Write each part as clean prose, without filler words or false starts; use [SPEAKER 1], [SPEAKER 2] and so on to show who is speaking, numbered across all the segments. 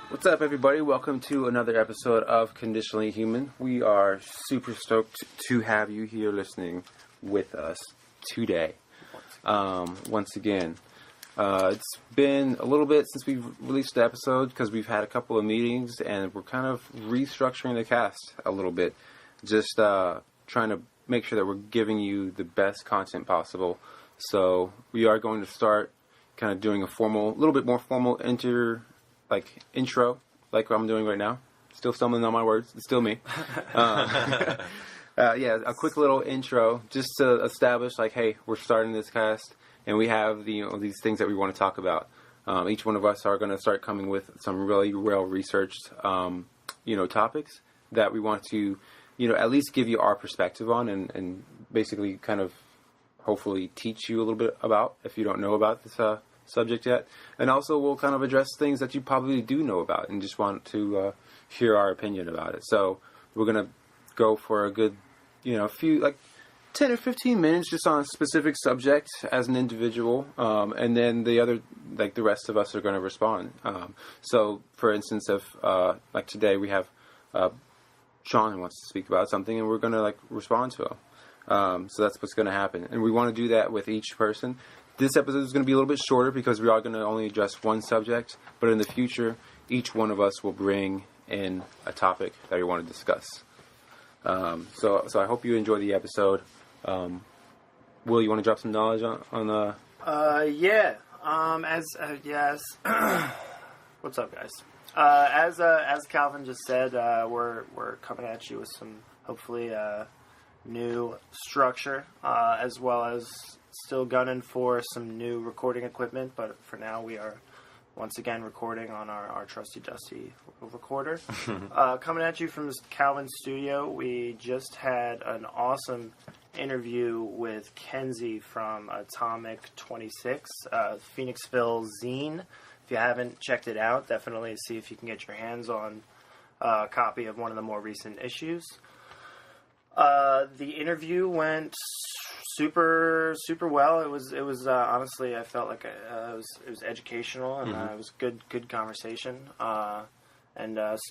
[SPEAKER 1] What's up, everybody? Welcome to another episode of Conditionally Human. We are super stoked to have you here listening with us today. Once again, it's been a little bit since we've released the episode because we've had a couple of meetings and we're kind of restructuring the cast a little bit. Just trying to make sure that we're giving you the best content possible. So we are going to start kind of doing a little bit more formal intro, like I'm doing right now. Still stumbling on my words. It's still me. A quick little intro just to establish, hey, we're starting this cast, and we have these things that we want to talk about. Each one of us are going to start coming with some really well-researched, topics that we want to, at least give you our perspective on, and basically kind of hopefully teach you a little bit about if you don't know about this subject yet. And also we'll kind of address things that you probably do know about and just want to hear our opinion about it. So we're going to go for a good, few 10 or 15 minutes just on a specific subject as an individual. And then the rest of us are going to respond. So for instance, if today we have Sean who wants to speak about something and we're going to respond to him. So that's what's going to happen. And we want to do that with each person. This episode is going to be a little bit shorter because we are going to only address one subject. But in the future, each one of us will bring in a topic that we want to discuss. So I hope you enjoy the episode. Will, you want to drop some knowledge on
[SPEAKER 2] Yeah. Yes. What's up, guys? As Calvin just said, we're coming at you with some hopefully new structure, as well as still gunning for some new recording equipment, but for now we are once again recording on our trusty dusty recorder. Coming at you from Calvin's studio, we just had an awesome interview with Kenzie from Atomic 26, Phoenixville zine. If you haven't checked it out, definitely see if you can get your hands on a copy of one of the more recent issues. The interview went super well. It was honestly, I felt like it was educational, and it was good conversation. So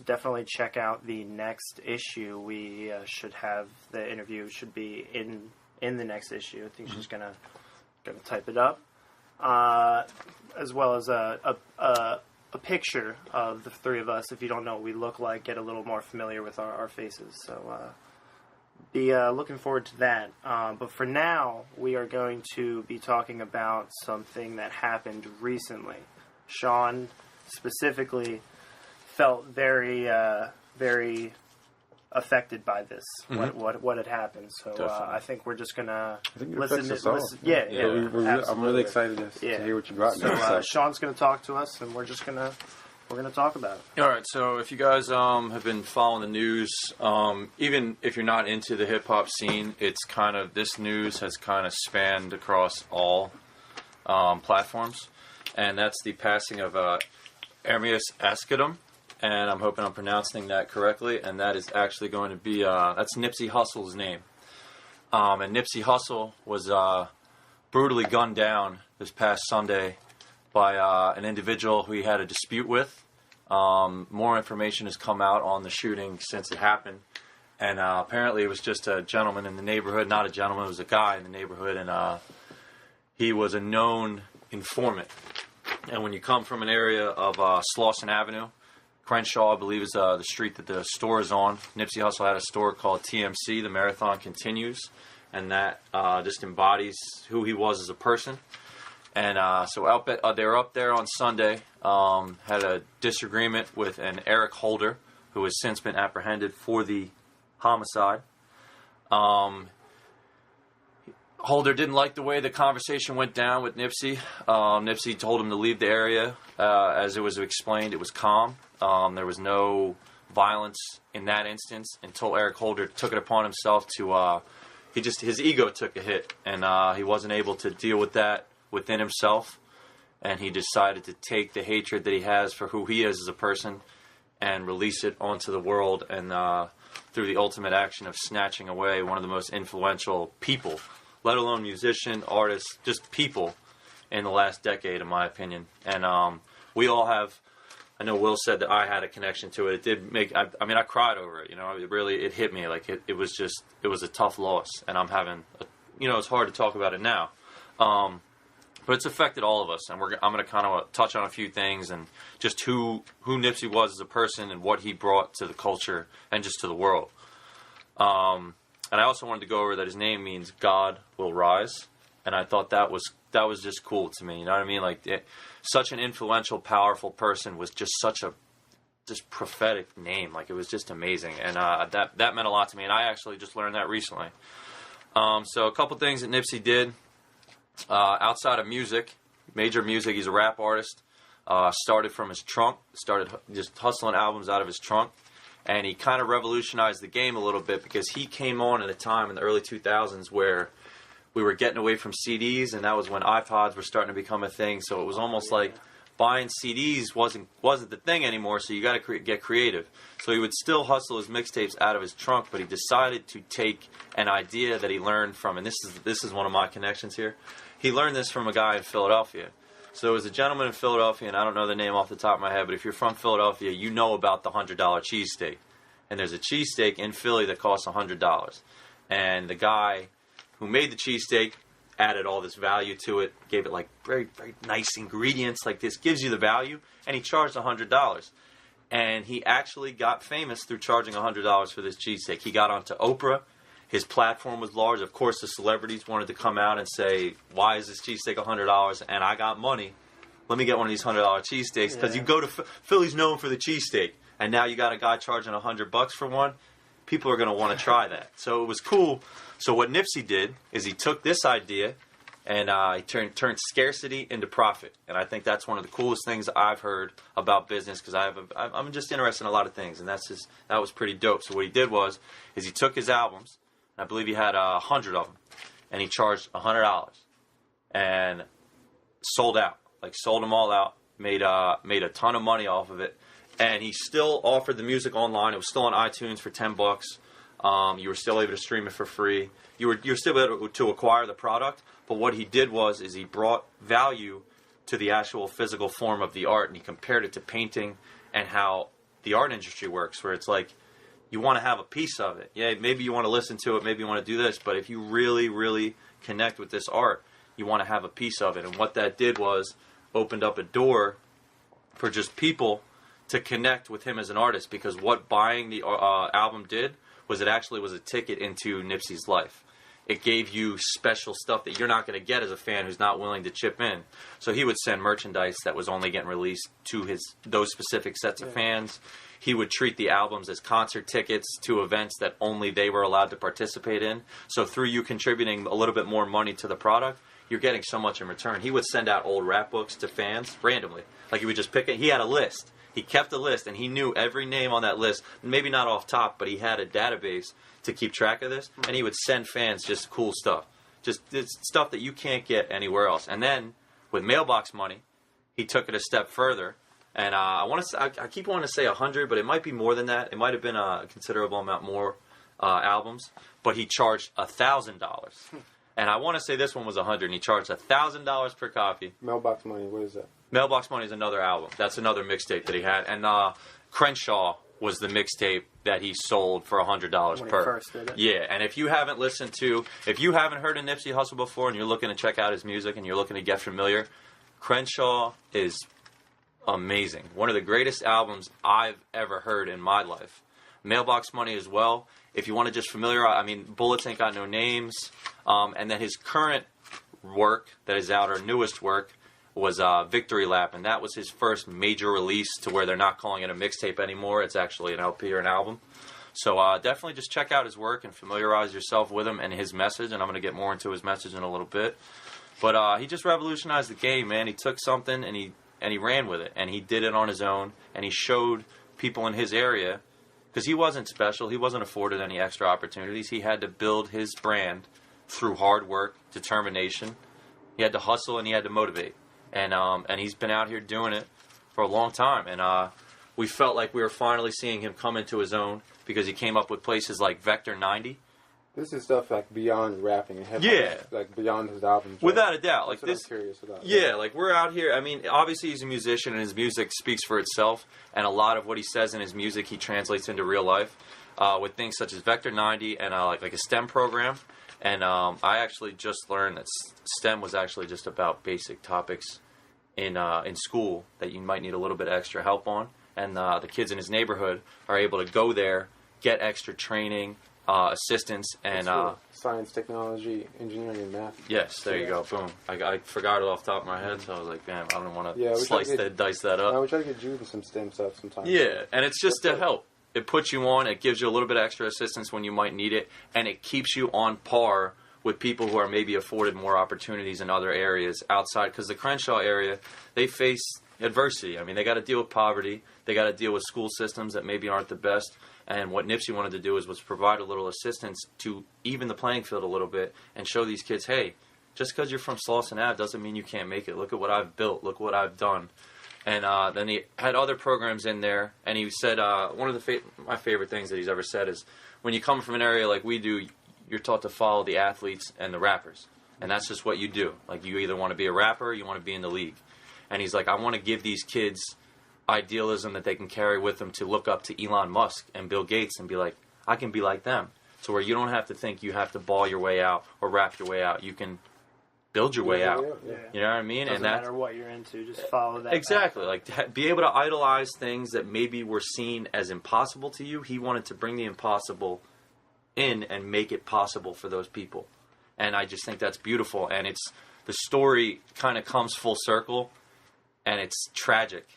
[SPEAKER 2] definitely check out the next issue. We should have the interview should be in the next issue. I think she's gonna type it up, as well as a picture of the three of us. If you don't know what we look like, get a little more familiar with our faces. So. Be looking forward to that. But for now, we are going to be talking about something that happened recently. Sean specifically felt very affected by this. What had happened. So I think we're just gonna listen.
[SPEAKER 1] I'm really excited to hear what you brought.
[SPEAKER 2] So Sean's gonna talk to us, and we're going to talk about it.
[SPEAKER 3] All right, so if you guys have been following the news, even if you're not into the hip-hop scene, this news has kind of spanned across all platforms, and that's the passing of Ermias Askedom, and I'm hoping I'm pronouncing that correctly, and that is actually going to be, that's Nipsey Hussle's name. And Nipsey Hussle was brutally gunned down this past Sunday by an individual who he had a dispute with. More information has come out on the shooting since it happened. And apparently it was just a gentleman in the neighborhood. Not a gentleman, it was a guy in the neighborhood. And he was a known informant. And when you come from an area of Slauson Avenue, Crenshaw, I believe, is the street that the store is on. Nipsey Hussle had a store called TMC, The Marathon Continues. And that just embodies who he was as a person. And so they were up there on Sunday, had a disagreement with an Eric Holder, who has since been apprehended for the homicide. Holder didn't like the way the conversation went down with Nipsey. Nipsey told him to leave the area. As it was explained, it was calm. There was no violence in that instance until Eric Holder took it upon himself to... his ego took a hit, and he wasn't able to deal with that within himself, and he decided to take the hatred that he has for who he is as a person and release it onto the world, and through the ultimate action of snatching away one of the most influential people let alone musician, artists, just people in the last decade, in my opinion. And we all have. I know Will said that I had a connection to it. It did make. I mean, I cried over it. You know, it hit me. Like it was a tough loss, and I'm having. It's hard to talk about it now, but it's affected all of us. And I'm going to kind of touch on a few things and just who Nipsey was as a person and what he brought to the culture and just to the world. And I also wanted to go over that his name means God will rise, and I thought that was just cool to me. You know what I mean? Like such an influential, powerful person was just such a prophetic name. Like it was just amazing, and that meant a lot to me. And I actually just learned that recently. So a couple things that Nipsey did outside of music, major music. He's a rap artist. Started from his trunk. Started just hustling albums out of his trunk. And he kind of revolutionized the game a little bit because he came on at a time in the early 2000s where we were getting away from CDs, and that was when iPods were starting to become a thing. So it was almost like buying CDs wasn't the thing anymore, so you got to get creative. So he would still hustle his mixtapes out of his trunk, but he decided to take an idea that he learned from, and this is one of my connections here. He learned this from a guy in Philadelphia. So there was a gentleman in Philadelphia, and I don't know the name off the top of my head, but if you're from Philadelphia, you know about the $100 cheesesteak. And there's a cheesesteak in Philly that costs $100. And the guy who made the cheesesteak added all this value to it, gave it like very, very nice ingredients, like this gives you the value, and he charged $100. And he actually got famous through charging $100 for this cheesesteak. He got onto Oprah. His platform was large. Of course, the celebrities wanted to come out and say, why is this cheesesteak $100? And I got money. Let me get one of these $100 cheesesteaks. Because you go to Philly's known for the cheesesteak. And now you got a guy charging $100 for one. People are going to want to try that. So it was cool. So what Nipsey did is he took this idea and he turned scarcity into profit. And I think that's one of the coolest things I've heard about business because I'm just interested in a lot of things. And that was pretty dope. So what he did was he took his albums. I believe he had 100 of them, and he charged $100 and sold out. Like sold them all out, made a ton of money off of it, and he still offered the music online. It was still on iTunes for $10. You were still able to stream it for free. You were still able to acquire the product. But what he did was he brought value to the actual physical form of the art, and he compared it to painting and how the art industry works, where it's like. You want to have a piece of it. Yeah, maybe you want to listen to it. Maybe you want to do this. But if you really, really connect with this art, you want to have a piece of it. And what that did was opened up a door for just people to connect with him as an artist. Because what buying the album did was it actually was a ticket into Nipsey's life. It gave you special stuff that you're not going to get as a fan who's not willing to chip in. So he would send merchandise that was only getting released to those specific sets of fans. He would treat the albums as concert tickets to events that only they were allowed to participate in. So through you contributing a little bit more money to the product, you're getting so much in return. He would send out old rap books to fans randomly. Like he would just pick it. He had a list. He kept a list, and he knew every name on that list. Maybe not off top, but he had a database to keep track of this. And he would send fans just cool stuff. Just stuff that you can't get anywhere else. And then with mailbox money, he took it a step further. And I keep wanting to say 100, but it might be more than that. It might have been a considerable amount more albums. But he charged $1,000. And I want to say this one was 100, and he charged $1,000 per copy.
[SPEAKER 1] Mailbox Money, what is that?
[SPEAKER 3] Mailbox Money is another album. That's another mixtape that he had. And Crenshaw was the mixtape that he sold for $100
[SPEAKER 2] when
[SPEAKER 3] per.
[SPEAKER 2] He first did it.
[SPEAKER 3] Yeah, and if you haven't heard of Nipsey Hussle before, and you're looking to check out his music, and you're looking to get familiar, Crenshaw is amazing. One of the greatest albums I've ever heard in my life. Mailbox Money as well. If you want to just Bullets Ain't Got No Names. And then his current work that is out, or newest work, was Victory Lap. And that was his first major release to where they're not calling it a mixtape anymore. It's actually an LP or an album. So definitely just check out his work and familiarize yourself with him and his message. And I'm going to get more into his message in a little bit. But he just revolutionized the game, man. He took something and he ran with it. And he did it on his own. And he showed people in his area, because he wasn't special. He wasn't afforded any extra opportunities. He had to build his brand through hard work, determination. He had to hustle and he had to motivate. And he's been out here doing it for a long time. And we felt like we were finally seeing him come into his own, because he came up with places like Vector 90.
[SPEAKER 1] This is stuff like beyond rapping and hip hop.
[SPEAKER 3] Yeah.
[SPEAKER 1] Like beyond his albums. Right?
[SPEAKER 3] Without a doubt. Like
[SPEAKER 1] That's
[SPEAKER 3] this.
[SPEAKER 1] what I'm curious about.
[SPEAKER 3] Yeah, like we're out here. I mean, obviously he's a musician and his music speaks for itself. And a lot of what he says in his music, he translates into real life with things such as Vector 90 and like a STEM program. And I actually just learned that STEM was actually just about basic topics in school that you might need a little bit of extra help on. And the kids in his neighborhood are able to go there, get extra training, assistance, and
[SPEAKER 1] science, technology, engineering, and math.
[SPEAKER 3] Yes, there you go. Boom. I forgot it off the top of my head, so I was like, damn, I don't want to dice that up.
[SPEAKER 1] I would try to get you some STEM stuff sometimes.
[SPEAKER 3] Yeah, and it's just to help. It puts you on. It gives you a little bit of extra assistance when you might need it, and it keeps you on par with people who are maybe afforded more opportunities in other areas outside. Because the Crenshaw area, they face adversity. I mean, they got to deal with poverty. They got to deal with school systems that maybe aren't the best. And what Nipsey wanted to do was provide a little assistance to even the playing field a little bit and show these kids, hey, just because you're from Slauson Ave doesn't mean you can't make it. Look at what I've built. Look what I've done. And then he had other programs in there. And he said one of my favorite things that he's ever said is when you come from an area like we do, you're taught to follow the athletes and the rappers. And that's just what you do. Like you either want to be a rapper or you want to be in the league. And he's like, I want to give these kids idealism that they can carry with them to look up to Elon Musk and Bill Gates and be like, I can be like them. So where you don't have to think you have to ball your way out or rap your way out. You can build your way out.
[SPEAKER 2] Yeah.
[SPEAKER 3] You know what I mean?
[SPEAKER 2] Doesn't matter what you're into, just follow that.
[SPEAKER 3] Exactly. Like be able to idolize things that maybe were seen as impossible to you. He wanted to bring the impossible in and make it possible for those people. And I just think that's beautiful. And the story kind of comes full circle, and it's tragic.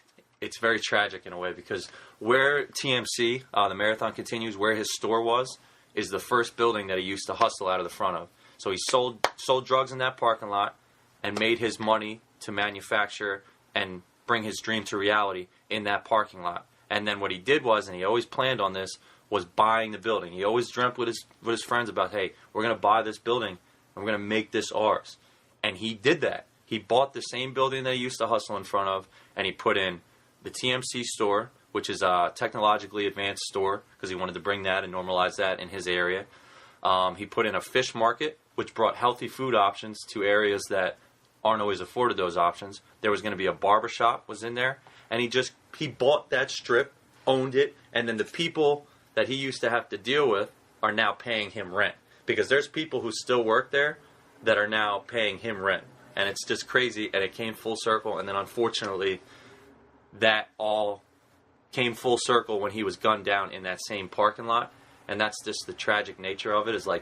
[SPEAKER 3] It's very tragic in a way because where TMC, the Marathon Continues, where his store was, is the first building that he used to hustle out of the front of. So he sold drugs in that parking lot and made his money to manufacture and bring his dream to reality in that parking lot. And then what he did was, and he always planned on this, was buying the building. He always dreamt with his friends about, hey, we're going to buy this building and we're going to make this ours. And he did that. He bought the same building that he used to hustle in front of, and he put in the TMC store, which is a technologically advanced store, because he wanted to bring that and normalize that in his area. He put in a fish market, which brought healthy food options to areas that aren't always afforded those options. There was going to be a barbershop was in there, and he bought that strip, owned it, and then the people that he used to have to deal with are now paying him rent. Because there's people who still work there that are now paying him rent. And it's just crazy, and it came full circle, and then unfortunately that all came full circle when he was gunned down in that same parking lot. And that's just the tragic nature of it, is like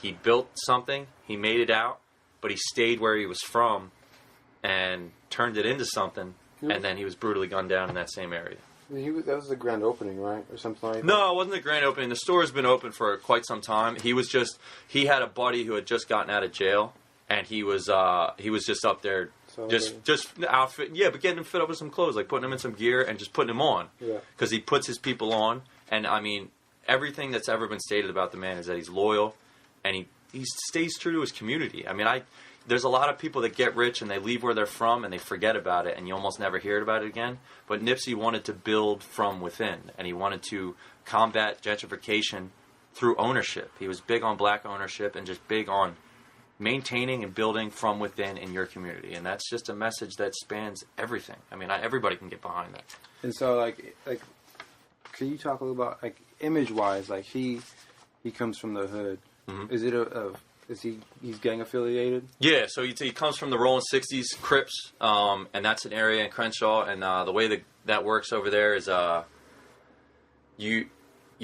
[SPEAKER 3] he built something, he made it out, but he stayed where he was from and turned it into something, and then he was brutally gunned down in that same area.
[SPEAKER 1] That was the grand opening, right? Or something like that?
[SPEAKER 3] No, it wasn't the grand opening. The store has been open for quite some time. He had a buddy who had just gotten out of jail, and he was just up there just outfit, but getting him fit up with some clothes, like putting him in some gear and just putting him on. Yeah. Because he puts his people on, and I mean, everything that's ever been stated about the man is that he's loyal, and he stays true to his community. I mean, there's a lot of people that get rich and they leave where they're from and they forget about it, and you almost never hear about it again. But Nipsey wanted to build from within, and he wanted to combat gentrification through ownership. He was big on black ownership and just big on maintaining and building from within in your community. And that's just a message that spans everything. I mean, everybody can get behind that.
[SPEAKER 1] And so, like, can you talk a little about, like, image-wise, like, he comes from the hood. Mm-hmm. Is he's gang affiliated? Yeah, so he comes from the Rolling 60s Crips, and that's an area in Crenshaw, and the way that works over there is you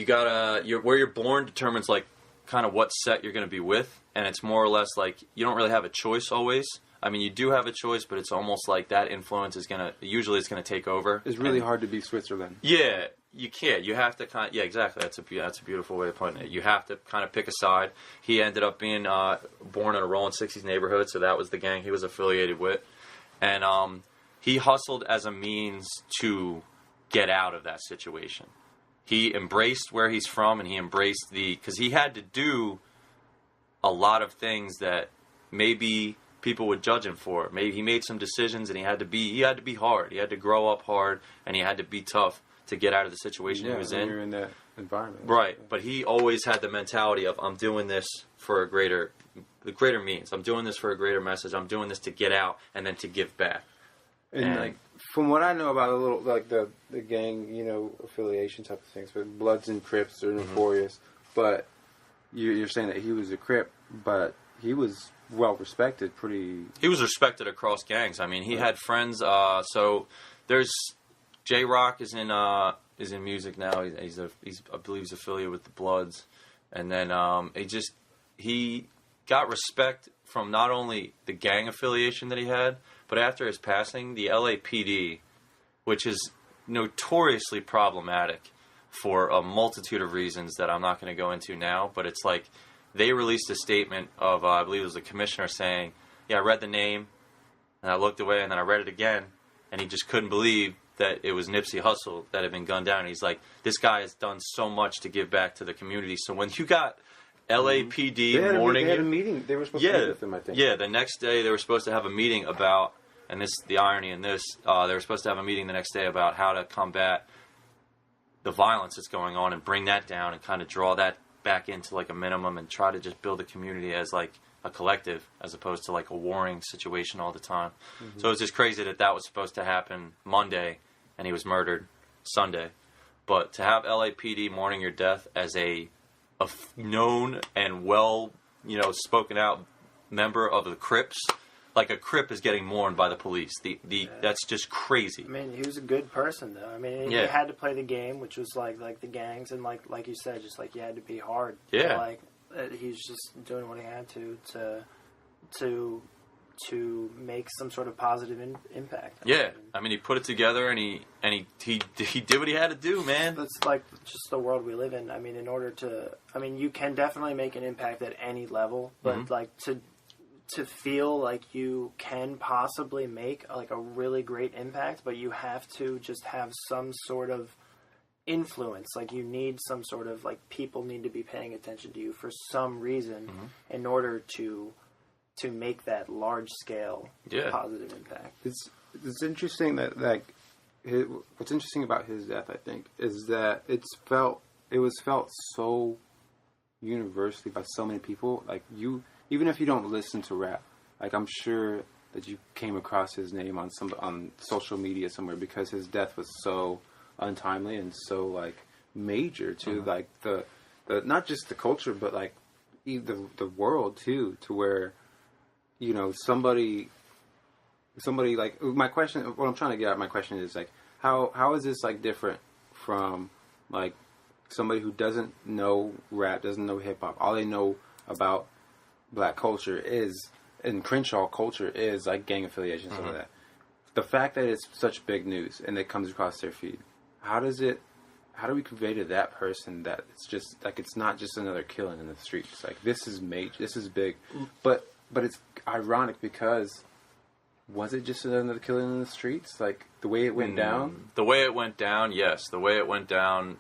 [SPEAKER 1] gotta, where you're born determines, like, kind of what set you're going to be with, and it's more or less like you don't really have a choice always. I mean, you do have a choice, but it's almost like that influence is usually it's going to take over. It's really hard to be Switzerland. Yeah, you can't. You have to kind of, yeah, exactly. That's a beautiful way of putting it. You have to kind of pick a side. He ended up being born in a Rolling 60s neighborhood, so that was the gang he was affiliated with. And he hustled as a means to get out of that situation. He embraced where he's from, and he embraced because he had to do a lot of things that maybe people would judge him for. Maybe he made some decisions, and he had to be hard. He had to grow up hard, and he had to be tough to get out of the situation he was in. environment.
[SPEAKER 3] Right, but he always had the mentality of, I'm doing this for the greater means. I'm doing this for a greater message. I'm doing this to get out and then to give back.
[SPEAKER 1] And like, from what I know about a little, like the gang, you know, affiliation type of things, but Bloods and Crips are notorious. But you're saying that he was a Crip, but he was well respected. He was respected
[SPEAKER 3] across gangs. I mean, he had friends. So there's J Rock is in music now. He's I believe he's affiliated with the Bloods, and then he got respect from not only the gang affiliation that he had, but after his passing, the LAPD, which is notoriously problematic for a multitude of reasons that I'm not going to go into now, but it's like they released a statement of, I believe it was the commissioner saying, yeah, I read the name, and I looked away, and then I read it again, and he just couldn't believe that it was Nipsey Hussle that had been gunned down. And he's like, this guy has done so much to give back to the community. So when you got LAPD morning...
[SPEAKER 1] They had a meeting. They were supposed to meet with them, I think.
[SPEAKER 3] Yeah, the next day they were supposed to have a meeting about, and this the irony in this, they were supposed to have a meeting the next day about how to combat the violence that's going on and bring that down and kind of draw that back into like a minimum and try to just build a community as like a collective as opposed to like a warring situation all the time. So it's just crazy that was supposed to happen Monday and he was murdered Sunday. But to have LAPD mourning your death as a known and well, spoken out member of the Crips, like a Crip is getting mourned by the police. That's just crazy.
[SPEAKER 2] I mean, he was a good person, though. I mean, he had to play the game, which was like the gangs, and like you said, just like you had to be hard.
[SPEAKER 3] Yeah.
[SPEAKER 2] Like he was just doing what he had to make some sort of positive impact.
[SPEAKER 3] Yeah, I mean, he put it together, and he did what he had to do, man.
[SPEAKER 2] That's like just the world we live in. I mean, you can definitely make an impact at any level, but like to feel like you can possibly make like a really great impact, but you have to just have some sort of influence. Like you need some sort of like people need to be paying attention to you for some reason in order to make that large scale positive impact.
[SPEAKER 1] It's interesting that what's interesting about his death, I think, is that it was felt so universally by so many people. Like even if you don't listen to rap, like I'm sure that you came across his name on social media somewhere because his death was so untimely and so like major to like the not just the culture but like the world too, to where somebody like my question, what I'm trying to get at, my question is like how is this like different from like somebody who doesn't know rap, doesn't know hip hop, all they know about black culture is, and Crenshaw culture is like gang affiliation, some of that. The fact that it's such big news and it comes across their feed, how do we convey to that person that it's just like it's not just another killing in the streets? Like this is major, this is big, but it's ironic because was it just another killing in the streets? Like the way it went down.
[SPEAKER 3] The way it went down, yes. The way it went down.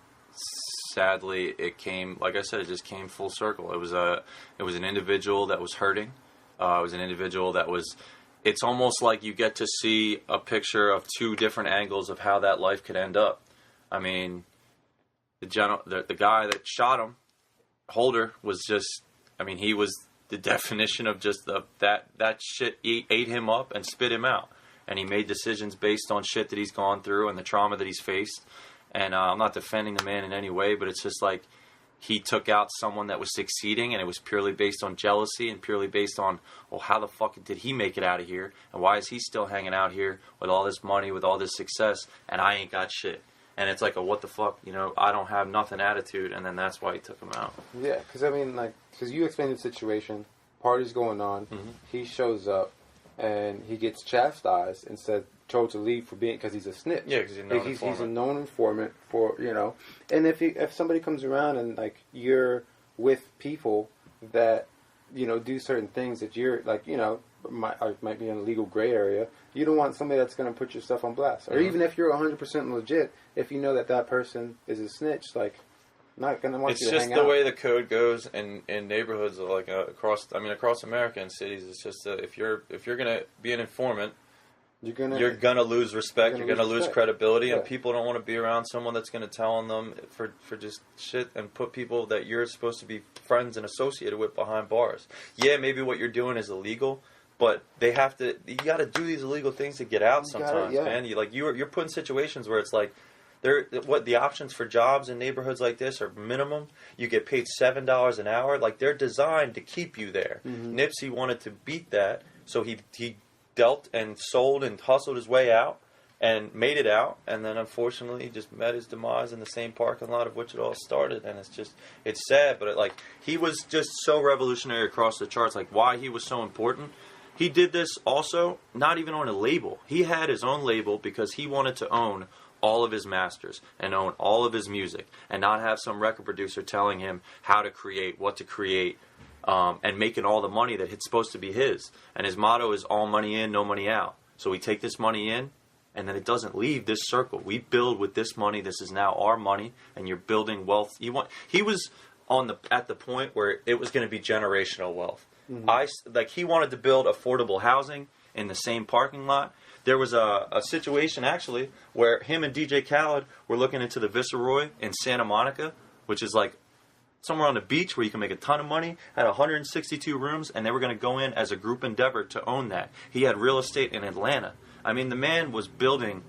[SPEAKER 3] Sadly, it came, like I said, it just came full circle. It was an individual that was hurting. It was an individual that was. It's almost like you get to see a picture of two different angles of how that life could end up. I mean, the guy that shot him, Holder, was just. I mean, he was the definition of just that shit ate him up and spit him out, and he made decisions based on shit that he's gone through and the trauma that he's faced. And I'm not defending the man in any way, but it's just like he took out someone that was succeeding, and it was purely based on jealousy and purely based on, well, how the fuck did he make it out of here? And why is he still hanging out here with all this money, with all this success, and I ain't got shit? And it's like a what the fuck, I don't have nothing attitude, and then that's why he took him out.
[SPEAKER 1] Yeah, because you explained the situation, party's going on, he shows up, and he gets chastised and told to leave because he's a snitch.
[SPEAKER 3] Yeah, because
[SPEAKER 1] he's a known informant for And if somebody comes around and like you're with people that do certain things that you're like might be in a legal gray area, you don't want somebody that's going to put your stuff on blast. Or even if you're 100% legit, if you know that person is a snitch, like not going to want you to hang out.
[SPEAKER 3] It's just the way the code goes in neighborhoods like across America and cities. It's just if you're going to be an informant, you're gonna lose respect. You're gonna lose credibility, and people don't want to be around someone that's gonna tell on them for just shit and put people that you're supposed to be friends and associated with behind bars. Yeah, maybe what you're doing is illegal, but they have to. You got to do these illegal things to get out sometimes, man. You're put in situations where it's like. The options for jobs in neighborhoods like this are minimum. You get paid $7 an hour. Like, they're designed to keep you there. Mm-hmm. Nipsey wanted to beat that, so he dealt and sold and hustled his way out and made it out. And then, unfortunately, he just met his demise in the same parking lot of which it all started. And it's sad, but he was just so revolutionary across the charts. Like, why he was so important. He did this also not even on a label. He had his own label because he wanted to own all of his masters and own all of his music and not have some record producer telling him how to create, what to create, and making all the money that it's supposed to be his. And his motto is all money in, no money out. So we take this money in, and then it doesn't leave this circle. We build with this money. This is now our money, and you're building wealth. He was at the point where it was going to be generational wealth. Mm-hmm. He wanted to build affordable housing in the same parking lot. There was a situation, actually, where him and DJ Khaled were looking into the Viceroy in Santa Monica, which is like somewhere on the beach where you can make a ton of money, had 162 rooms, and they were going to go in as a group endeavor to own that. He had real estate in Atlanta. I mean, the man was building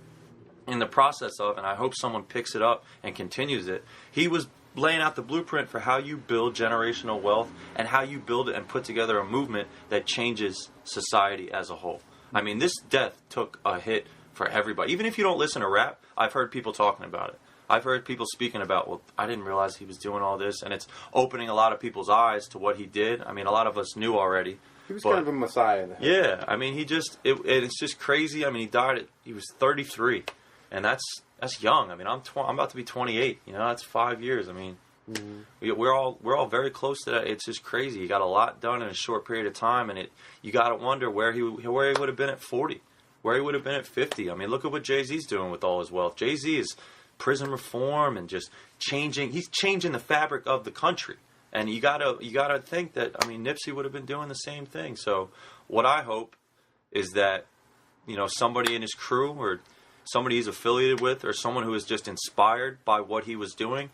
[SPEAKER 3] in the process of, and I hope someone picks it up and continues it, he was laying out the blueprint for how you build generational wealth and how you build it and put together a movement that changes society as a whole. I mean, this death took a hit for everybody. Even if you don't listen to rap, I've heard people talking about it. I've heard people speaking about, well, I didn't realize he was doing all this, and it's opening a lot of people's eyes to what he did. I mean, a lot of us knew already.
[SPEAKER 1] He was kind of a messiah.
[SPEAKER 3] Yeah, I mean, it's just crazy. I mean, he died he was 33, and that's young. I mean, I'm about to be 28. You know, that's 5 years. I mean, we're all very close to that. It's just crazy. He got a lot done in a short period of time, and you got to wonder where he would have been at 40, where he would have been at 50. I mean, look at what Jay-Z's doing with all his wealth. Jay-Z is prison reform and just changing. He's changing the fabric of the country, and you gotta think that. I mean, Nipsey would have been doing the same thing. So, what I hope is that somebody in his crew or somebody he's affiliated with or someone who is just inspired by what he was doing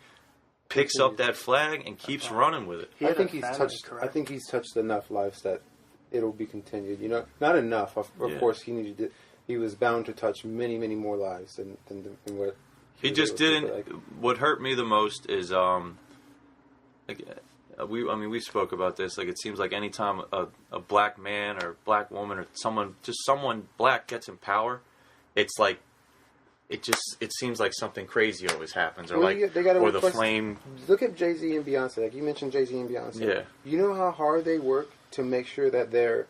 [SPEAKER 3] picks up that flag and keeps running with it.
[SPEAKER 1] I think he's touched enough lives that it'll be continued. Not enough. Of course, he was bound to touch many, many more lives than what
[SPEAKER 3] he just didn't. What hurt me the most is we spoke about this. Like, it seems like anytime a black man or black woman or someone black gets in power, it's like. It seems like something crazy always happens, or the flame.
[SPEAKER 1] Look at Jay-Z and Beyonce. Like you mentioned, Jay-Z and Beyonce.
[SPEAKER 3] Yeah.
[SPEAKER 1] You know how hard they work to make sure that their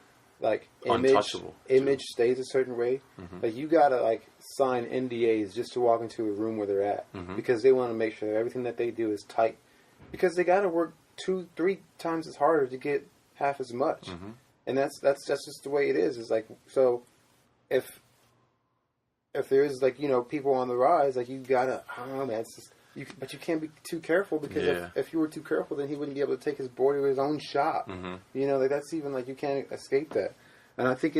[SPEAKER 1] image stays a certain way. Mm-hmm. Like you gotta sign NDAs just to walk into a room where they're at because they want to make sure that everything that they do is tight. Because they gotta work 2-3 times as harder to get half as much, and that's just the way it is. It's like so if there is people on the rise, you gotta, I don't know, man. It's just, but you can't be too careful because if you were too careful, then he wouldn't be able to take his boy to his own shop. Mm-hmm. That's even you can't escape that. And I think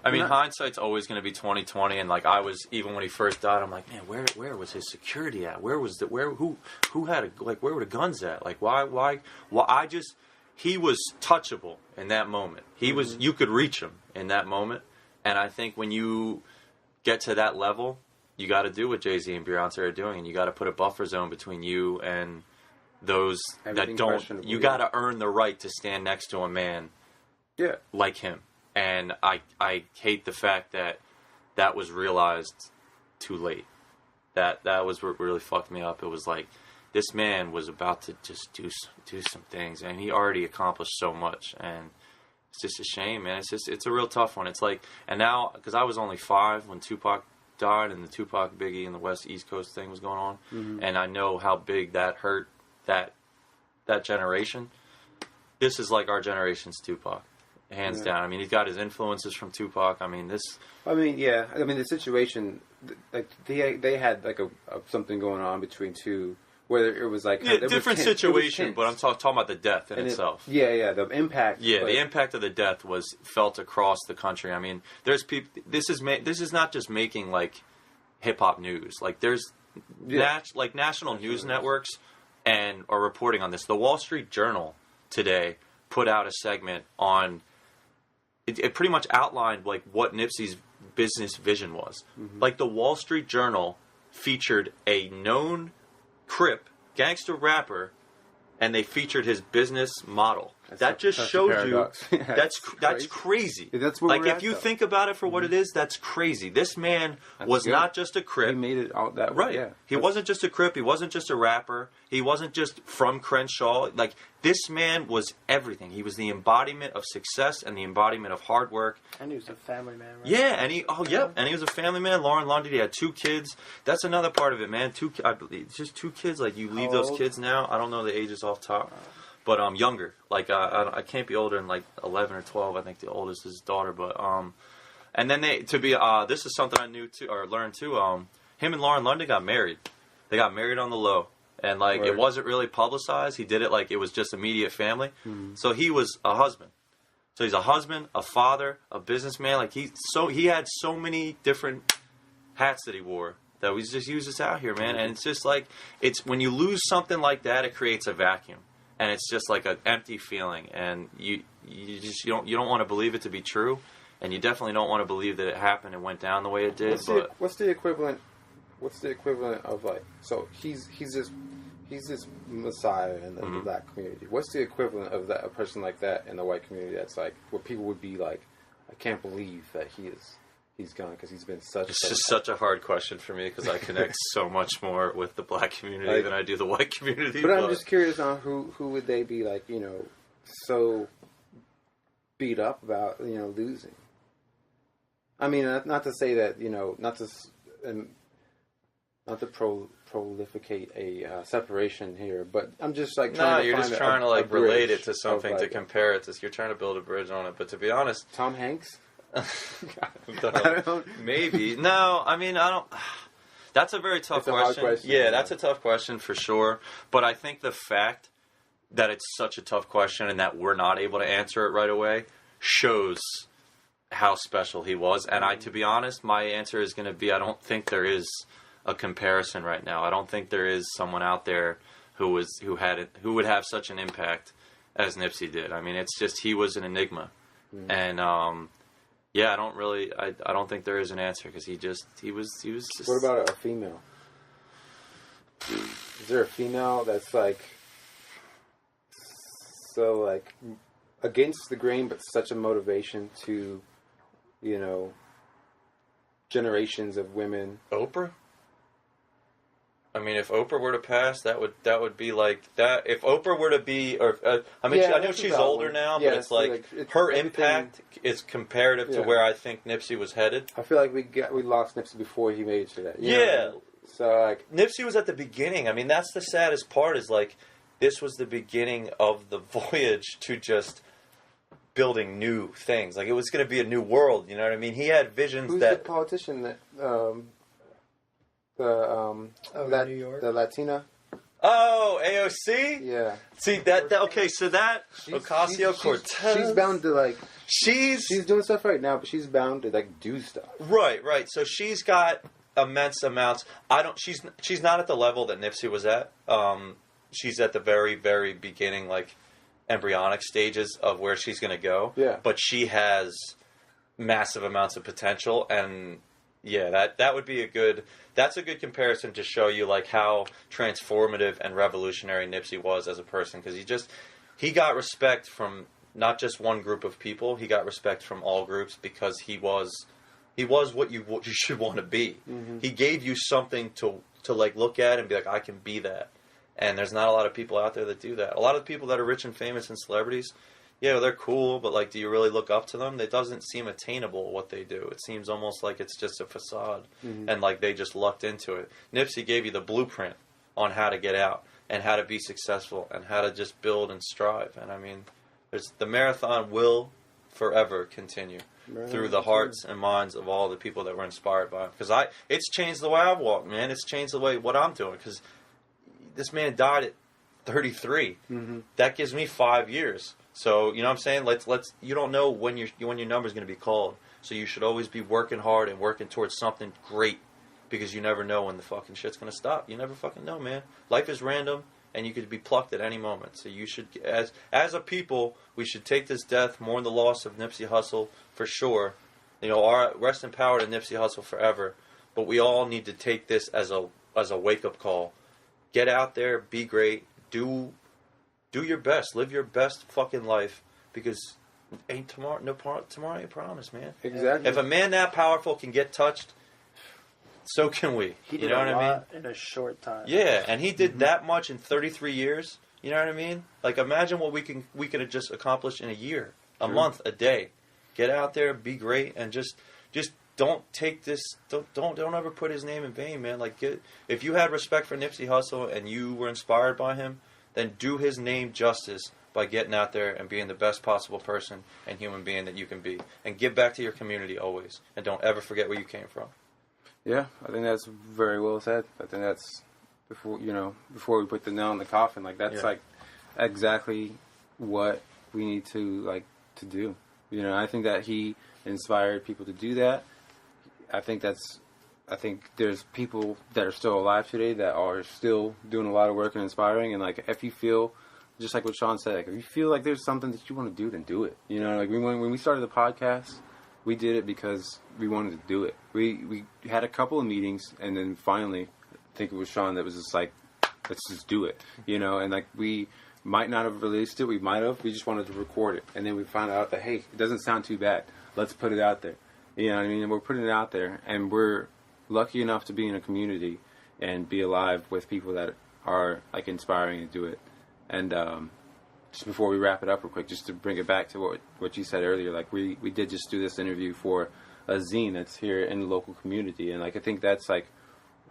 [SPEAKER 3] hindsight's always going to be 20/20. And I was, even when he first died, I'm like, man, where was his security at? Who had where were the guns at? Why? He was touchable in that moment. He was, you could reach him in that moment. And I think when you get to that level, you got to do what Jay-Z and Beyonce are doing, and you got to put a buffer zone between you and those that don't. You got to earn the right to stand next to a man, like him. And I hate the fact that was realized too late. That was what really fucked me up. It was like this man was about to just do some things, and he already accomplished so much, and. It's just a shame, man. It's a real tough one. It's and now, because I was only 5 when Tupac died and the Tupac, Biggie, and the West East Coast thing was going on, and I know how big that hurt that generation. This is our generation's Tupac, hands down. I mean, he's got his influences from Tupac. I mean, the situation, they had something going on between two
[SPEAKER 1] whether it was like
[SPEAKER 3] different situation, but I'm talking about the death in itself.
[SPEAKER 1] The impact.
[SPEAKER 3] Yeah, the impact of the death was felt across the country. I mean, there's people. This is not just making like hip hop news. Like there's national news networks and are reporting on this. The Wall Street Journal today put out a segment on. It pretty much outlined like what Nipsey's business vision was. Mm-hmm. Like the Wall Street Journal featured a known Crip gangster rapper, and they featured his business model. That just shows you that's crazy.
[SPEAKER 1] That's where
[SPEAKER 3] like
[SPEAKER 1] we're
[SPEAKER 3] if
[SPEAKER 1] at,
[SPEAKER 3] you
[SPEAKER 1] though.
[SPEAKER 3] think about it for what it is, that's crazy. This man was not just a Crip.
[SPEAKER 1] He made it out that way.
[SPEAKER 3] Right.
[SPEAKER 1] Yeah.
[SPEAKER 3] He wasn't just a Crip. He wasn't just a rapper. He wasn't just from Crenshaw. Like this man was everything. He was the embodiment of success and the embodiment of hard work.
[SPEAKER 2] And he was a family man, right?
[SPEAKER 3] Yeah, and he was a family man. Lauren London, he had 2 kids. That's another part of it, man. I believe just 2 kids. Like you leave those kids now. I don't know the ages off top. But younger, like I can't be older than like 11 or 12. I think the oldest is his daughter. But and then this is something I knew too or learned too. Him and Lauren London got married. They got married on the low, and like it wasn't really publicized. He did it like it was just immediate family. Mm-hmm. So he was a husband. So he's a husband, a father, a businessman. Like he had so many different hats that he wore. That we just use this out here, man. And it's just like it's when you lose something like that, it creates a vacuum. And it's just like an empty feeling, and you don't want to believe it to be true, and you definitely don't want to believe that it happened and went down the way it did.
[SPEAKER 1] What's the equivalent? What's the equivalent of like? So he's this messiah in the black community. What's the equivalent of that? A person like that in the white community that's like where people would be like, I can't believe that he's gone because he's been such.
[SPEAKER 3] It's just such a hard question for me because I connect so much more with the black community than I do the white community.
[SPEAKER 1] But I'm just curious on who would they be like, so beat up about, losing. I mean, not to say that, not to prolificate a separation here, but I'm just like trying
[SPEAKER 3] you're just trying to like relate it to something to compare it to. You're trying to build a bridge on it, but to be honest,
[SPEAKER 1] Tom Hanks.
[SPEAKER 3] Maybe. No, I mean, I don't. That's a very tough question. Yeah, that's a tough question for sure. But I think the fact that it's such a tough question and that we're not able to answer it right away shows how special he was. And to be honest, my answer is going to be I don't think there is a comparison right now. I don't think there is someone out there who would have such an impact as Nipsey did. I mean, it's just he was an enigma, and yeah, I don't think there is an answer because he was just.
[SPEAKER 1] What about a female? Is there a female that's like so like against the grain, but such a motivation to, generations of women?
[SPEAKER 3] Oprah. I mean, if Oprah were to pass, that would be like that. If Oprah were to be, I know she's older now, but it's like her impact is comparative to where I think Nipsey was headed.
[SPEAKER 1] I feel like we lost Nipsey before he made it to that.
[SPEAKER 3] Yeah.
[SPEAKER 1] So like
[SPEAKER 3] Nipsey was at the beginning. I mean, that's the saddest part. Is like this was the beginning of the voyage to just building new things. Like it was going to be a new world. You know what I mean? He had visions.
[SPEAKER 1] Who's the politician that?
[SPEAKER 2] New York?
[SPEAKER 1] The Latina.
[SPEAKER 3] Oh, AOC?
[SPEAKER 1] Yeah.
[SPEAKER 3] See, okay, so that, Ocasio-Cortez.
[SPEAKER 1] She's bound to, like...
[SPEAKER 3] She's
[SPEAKER 1] doing stuff right now, but she's bound to, like, do stuff.
[SPEAKER 3] Right. So she's got immense amounts. She's not at the level that Nipsey was at. She's at the very, very beginning, like, embryonic stages of where she's going to go.
[SPEAKER 1] Yeah.
[SPEAKER 3] But she has massive amounts of potential, and... yeah, that would be that's a good comparison to show you like how transformative and revolutionary Nipsey was as a person because he got respect from not just one group of people, he got respect from all groups because he was what you should want to be. Mm-hmm. He gave you something to like look at and be like, I can be that. And there's not a lot of people out there that do that. A lot of the people that are rich and famous and celebrities, yeah, they're cool, but like, do you really look up to them? It doesn't seem attainable what they do. It seems almost like it's just a facade, and like they just lucked into it. Nipsey gave you the blueprint on how to get out and how to be successful and how to just build and strive. And I mean, the marathon will forever continue through the hearts and minds of all the people that were inspired by it. Because it's changed the way I walk, man. It's changed the way what I'm doing. Because this man died at 33.
[SPEAKER 1] Mm-hmm.
[SPEAKER 3] That gives me 5 years. So, you know what I'm saying? Let's. You don't know when your number's going to be called. So you should always be working hard and working towards something great, because you never know when the fucking shit's going to stop. You never fucking know, man. Life is random, and you could be plucked at any moment. So you should, as a people, we should take this death, mourn the loss of Nipsey Hussle for sure. You know, our rest in power to Nipsey Hussle forever. But we all need to take this as a wake up call. Get out there, be great, do your best, live your best fucking life, because tomorrow ain't promised, man.
[SPEAKER 1] Exactly.
[SPEAKER 3] If a man that powerful can get touched, so can we.
[SPEAKER 2] He did
[SPEAKER 3] you know what I mean?
[SPEAKER 2] In a short time.
[SPEAKER 3] Yeah, and he did that much in 33 years. You know what I mean? Like, imagine what we could have just accomplished in a year, a month, a day. Get out there, be great, and just don't take this. Don't ever put his name in vain, man. Like, if you had respect for Nipsey Hussle and you were inspired by him, then do his name justice by getting out there and being the best possible person and human being that you can be, and give back to your community always, and don't ever forget where you came from.
[SPEAKER 1] Yeah, I think that's very well said. I think that's before we put the nail in the coffin. Like, that's like exactly what we need to do. You know, I think that he inspired people to do that. I think there's people that are still alive today that are still doing a lot of work and inspiring. And like, if you feel, just like what Sean said, like, if you feel like there's something that you want to do, then do it. You know, like when we started the podcast, we did it because we wanted to do it. We had a couple of meetings, and then finally, I think it was Sean that was just like, let's just do it. You know, and like, we might not have released it. We might have. We just wanted to record it, and then we found out that, hey, it doesn't sound too bad. Let's put it out there. You know what I mean? And we're putting it out there, and we're lucky enough to be in a community and be alive with people that are like inspiring to do it. And just before we wrap it up real quick, just to bring it back to what you said earlier, like we did just do this interview for a zine that's here in the local community, and like, I think that's like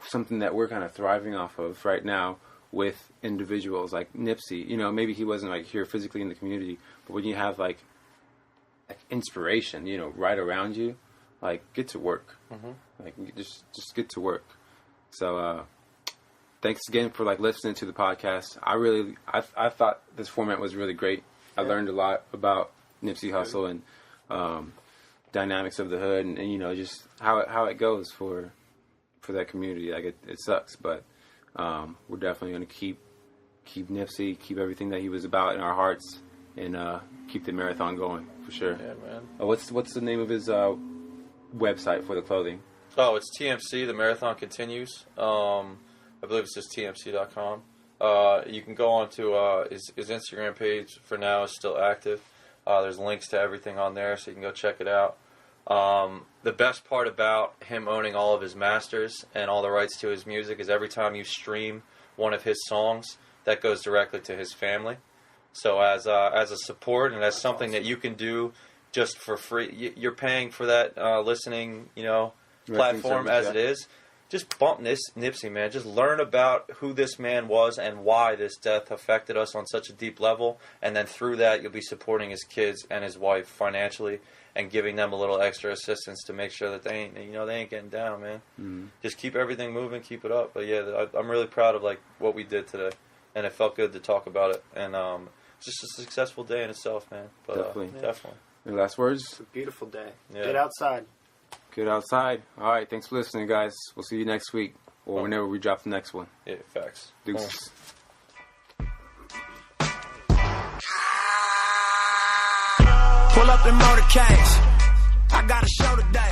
[SPEAKER 1] something that we're kind of thriving off of right now with individuals like Nipsey. You know, maybe he wasn't like here physically in the community, but when you have like inspiration, you know, right around you, like, get to work. Like, just get to work. So thanks again for like listening to the podcast. I thought this format was really great. I learned a lot about Nipsey Hussle and dynamics of the hood, and you know, just how it goes for that community. Like, it sucks, but we're definitely going to keep Nipsey, keep everything that he was about in our hearts, and keep the marathon going for sure.
[SPEAKER 3] Yeah, man.
[SPEAKER 1] What's the name of his website for the clothing?
[SPEAKER 3] Oh, it's TMC. The marathon continues. I believe it's just TMC.com. You can go on to his Instagram page. For now, is still active. There's links to everything on there, so you can go check it out. The best part about him owning all of his masters and all the rights to his music is every time you stream one of his songs, that goes directly to his family. So as a support, and as something that you can do just for free, you're paying for that listening, you know, platform as it is. Just bump Nipsey, man. Just learn about who this man was and why this death affected us on such a deep level. And then through that, you'll be supporting his kids and his wife financially and giving them a little extra assistance to make sure that they ain't getting down, man. Mm-hmm. Just keep everything moving, keep it up. But yeah, I'm really proud of like what we did today, and it felt good to talk about it. And it's just a successful day in itself, man. But, definitely.
[SPEAKER 1] Any last words?
[SPEAKER 2] It's a beautiful day.
[SPEAKER 3] Yeah.
[SPEAKER 2] Get outside.
[SPEAKER 1] Get outside. All right. Thanks for listening, guys. We'll see you next week or whenever we drop the next one.
[SPEAKER 3] Yeah, facts.
[SPEAKER 1] Deuces.
[SPEAKER 4] Pull up in motorcades. I got a show today.